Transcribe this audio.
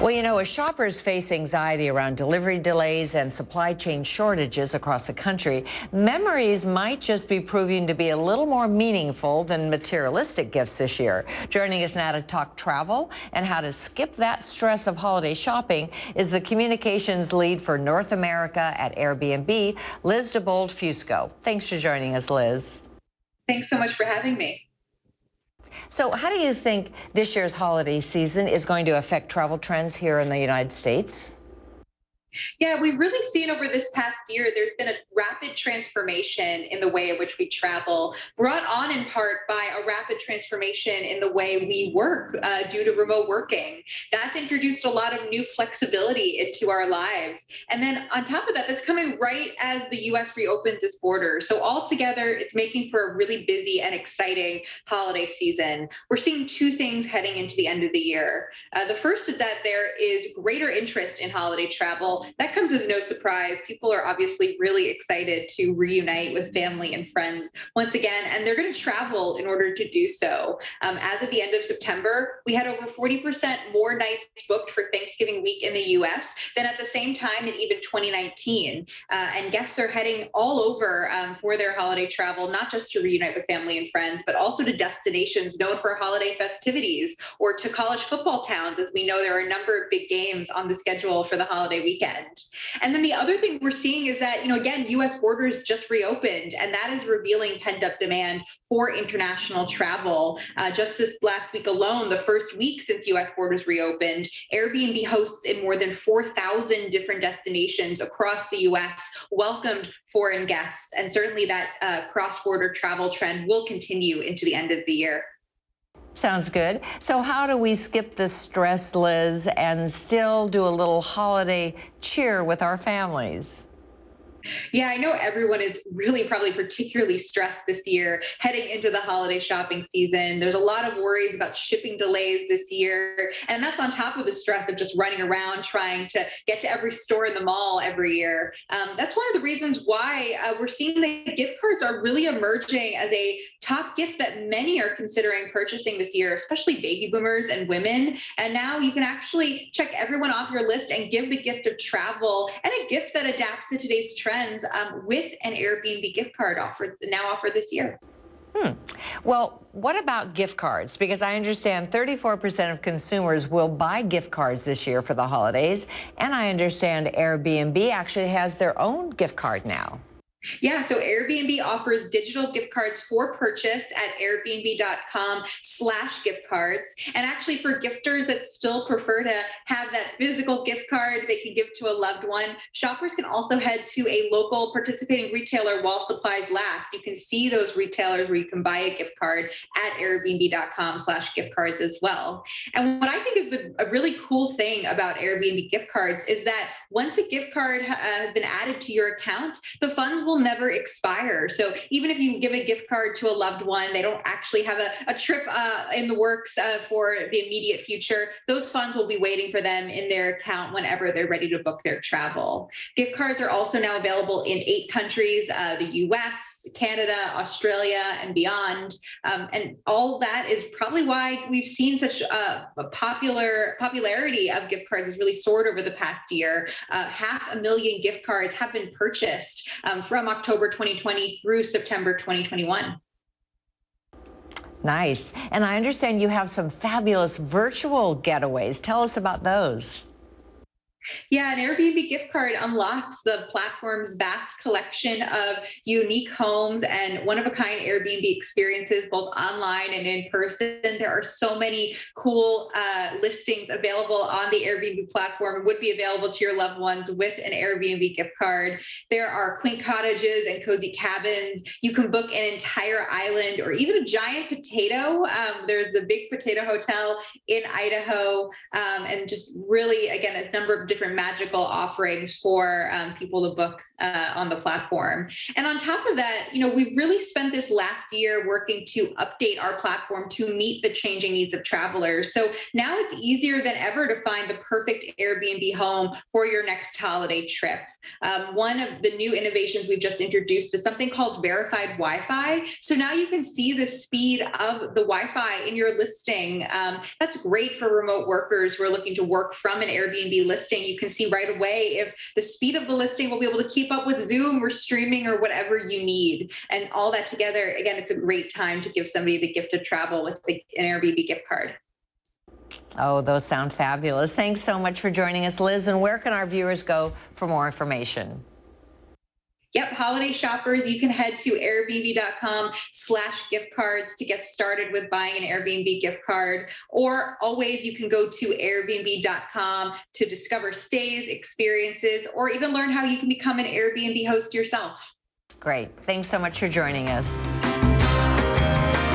Well, as shoppers face anxiety around delivery delays and supply chain shortages across the country, memories might just be proving to be a little more meaningful than materialistic gifts this year. Joining us now to talk travel and how to skip that stress of holiday shopping is the communications lead for North America at Airbnb, Liz DeBold Fusco. Thanks for joining us, Liz. Thanks so much for having me. So how do you think this year's holiday season is going to affect travel trends here in the United States? Yeah, we've really seen over this past year, there's been a rapid transformation in the way in which we travel, brought on in part by a rapid transformation in the way we work due to remote working. That's introduced a lot of new flexibility into our lives. And then on top of that, that's coming right as the U.S. reopens its borders. So altogether, it's making for a really busy and exciting holiday season. We're seeing two things heading into the end of the year. The first is that there is greater interest in holiday travel. That comes as no surprise. People are obviously really excited to reunite with family and friends once again, and they're going to travel in order to do so. As of the end of September, we had over 40% more nights booked for Thanksgiving week in the U.S. than at the same time in even 2019. And guests are heading all over for their holiday travel, not just to reunite with family and friends, but also to destinations known for holiday festivities or to college football towns, as we know there are a number of big games on the schedule for the holiday weekend. And then the other thing we're seeing is that, again, U.S. borders just reopened, and that is revealing pent-up demand for international travel. Just this last week alone, the first week since U.S. borders reopened, Airbnb hosts in more than 4,000 different destinations across the U.S. welcomed foreign guests. And certainly that cross-border travel trend will continue into the end of the year. Sounds good. So how do we skip the stress, Liz, and still do a little holiday cheer with our families? Yeah, I know everyone is really probably particularly stressed this year heading into the holiday shopping season. There's a lot of worries about shipping delays this year. And that's on top of the stress of just running around trying to get to every store in the mall every year. That's one of the reasons why we're seeing that gift cards are really emerging as a top gift that many are considering purchasing this year, especially baby boomers and women. And now you can actually check everyone off your list and give the gift of travel and a gift that adapts to today's trends with an Airbnb gift card offered this year. Well, what about gift cards? Because I understand 34% of consumers will buy gift cards this year for the holidays. And I understand Airbnb actually has their own gift card now. Yeah, so Airbnb offers digital gift cards for purchase at airbnb.com/gift cards. And actually for gifters that still prefer to have that physical gift card they can give to a loved one, shoppers can also head to a local participating retailer while supplies last. You can see those retailers where you can buy a gift card at airbnb.com/gift cards as well. And what I think is a really cool thing about Airbnb gift cards is that once a gift card has been added to your account, the funds will never expire. So even if you give a gift card to a loved one, they don't actually have a trip in the works for the immediate future, those funds will be waiting for them in their account whenever they're ready to book their travel. Gift cards are also now available in 8 countries, the US, Canada, Australia, and beyond. And all that is probably why we've seen such a popularity of gift cards has really soared over the past year. 500,000 gift cards have been purchased from October 2020 through September 2021. Nice. And I understand you have some fabulous virtual getaways. Tell us about those. Yeah, an Airbnb gift card unlocks the platform's vast collection of unique homes and one-of-a-kind Airbnb experiences, both online and in person. There are so many cool listings available on the Airbnb platform, would be available to your loved ones with an Airbnb gift card. There are quaint cottages and cozy cabins. You can book an entire island or even a giant potato. There's the Big Potato Hotel in Idaho, and just really, again, a number of different magical offerings for people to book on the platform. And on top of that, we've really spent this last year working to update our platform to meet the changing needs of travelers. So now it's easier than ever to find the perfect Airbnb home for your next holiday trip. One of the new innovations we've just introduced is something called verified Wi-Fi. So now you can see the speed of the Wi-Fi in your listing. That's great for remote workers who are looking to work from an Airbnb listing. You can see right away if the speed of the listing will be able to keep up with Zoom or streaming or whatever you need. And all that together, again, it's a great time to give somebody the gift of travel with an Airbnb gift card. Oh, those sound fabulous. Thanks so much for joining us, Liz. And where can our viewers go for more information? Yep, holiday shoppers, you can head to airbnb.com/gift cards to get started with buying an Airbnb gift card. Or always you can go to airbnb.com to discover stays, experiences, or even learn how you can become an Airbnb host yourself. Great. Thanks so much for joining us.